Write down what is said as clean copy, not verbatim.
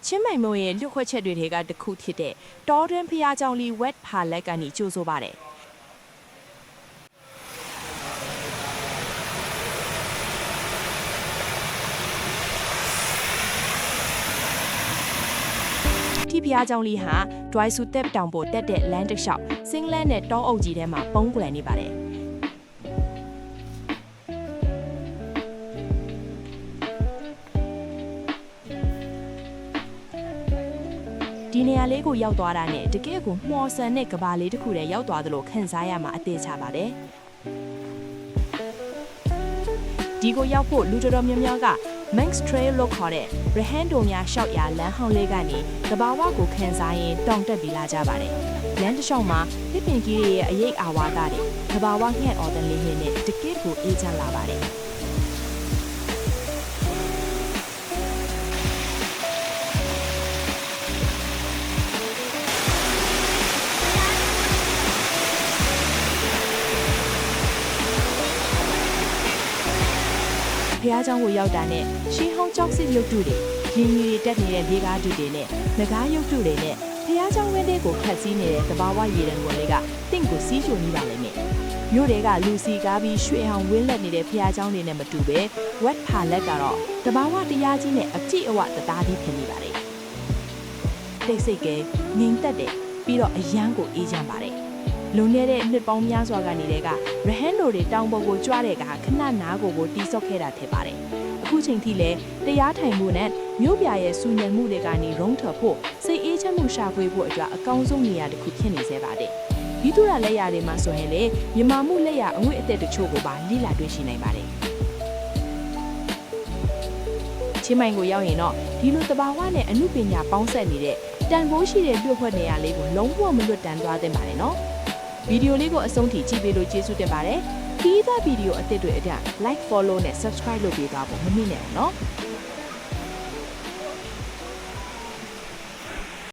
ချင်းမိုင်မိုးရဲ့လွတ်ခွက်ချက်တွေကတခုဖြစ်တဲ့တောတွင်းဖျားကြောင်လီ wet ဖာလက်ကနေကြိုးဆိုပါတယ်ဒီဖျားကြောင်လီဟာဒွိုင်ဆူတက်တောင်ပေါ်တက်တဲ့လမ်းတစ်လျှောက်စင်းလန်းနဲ့တောအုပ်ကြီးထဲမှာပုံကွယ်နေပါတယ်ဒီနေရာလေးကိုရောက်သွားတာနဲ့တကယ့်ကိုမှော်ဆန်တဲ့ကဘာလေးတစ်ခုတည်းရောက်သွားသလိုခံစားရမှာအသေးချပါတယ်ဒီကိုရောက်ဖို့လူတော်များများက Manx Trail လို့ခေါ်တဲ့ရဟန်တိုများရှောက်ရလမ်းဟောင်းလေးကနေကဘာဝကိုခံစားရင်တောင်တက်ပြီးလာကြပါတယ်လမ်းတစ်လျှောက်မှာပြပင်ကြီးရဲ့အရေးအာဝါဒတွေကဘာဝငှက်အော်တဲ့လေးလေးနဲ့တကယ့်ကိုအေးချမ်းလာပါတယ်ဖျားเจ้าကိုရောက်တာနဲ့ရှီဟောင်းကြောက်စစ်ရုပ်တုတွေရင်းကြီးတက်နေတဲ့လေကားတုတွေနဲ့ငကားရုပ်တုတွေနဲ့ဖျားเจ้าဝင်းတဲ့ကိုခတ်စည်းနေတဲ့တဘာဝရေတံကိုလေးကတင့်ကိုစီးချိုနေပါလိမ့်မယ်မြို့တွေကလူစီကားပြီးရွှေအောင်ဝင်းလက်နေတဲ့ဖျားเจ้าတွေနဲ့မတူပဲ wet ဖာလက်ကတော့တဘာဝတရားကြီးနဲ့အကြည့်အဝတသားပြီးဖြစ်နေပါတယ်တိတ်ဆိတ်ကငိမ်သက်တယ်ပြီးတော့အယမ်းကိုအေးချမ်းပါတယ်လုံနေတဲ့နှစ်ပေါင်းများစွာကနေတဲ့ကရဟန်တို့တွေတောင်ပေါ်ကိုကြွားတဲ့ကခဏနားကိုတီးဆော့ခဲ့တာထင်ပါတယ်အခုချိန်ထိလည်းတရားထိုင်မှုနဲ့မြို့ပြရဲ့စူညံမှုတွေကနေရုံးထွက်ဖို့စိတ်အေးချမ်းမှုရှာဖွေဖို့အတွက်အကောင်းဆုံးနေရာတစ်ခုဖြစ်နေစေပါတယ်ဒီတူရလက်ရတွေမှာဆိုရင်လေမြမမှုလက်ရအငွေ့အသက်တချို့ကိုပါလိလာတွေ့ရှိနိုင်ပါတယ်ချင်းမိုင်ကိုရောက်ရင်တော့ဒီလိုတဘာဝနဲ့အမှုပညာပေါင်းဆက်နေတဲ့တန်ဖိုးရှိတဲ့လွတ်ဖွက်နေရာလေးကိုလုံးဝမလွတ်တမ်းသွားသင့်ပါတယ်နော်ဗီဒီယိုလေးကိုအဆုံးထိကြည့်ပေးလို့ကျေးဇူးတင်ပါတယ်ဒီသားဗီဒီယိုအသစ်တွေအတက် like follow နဲ့ subscribe လုပ်ပေးသွားဖို့မမေ့နဲ့အောင်နော်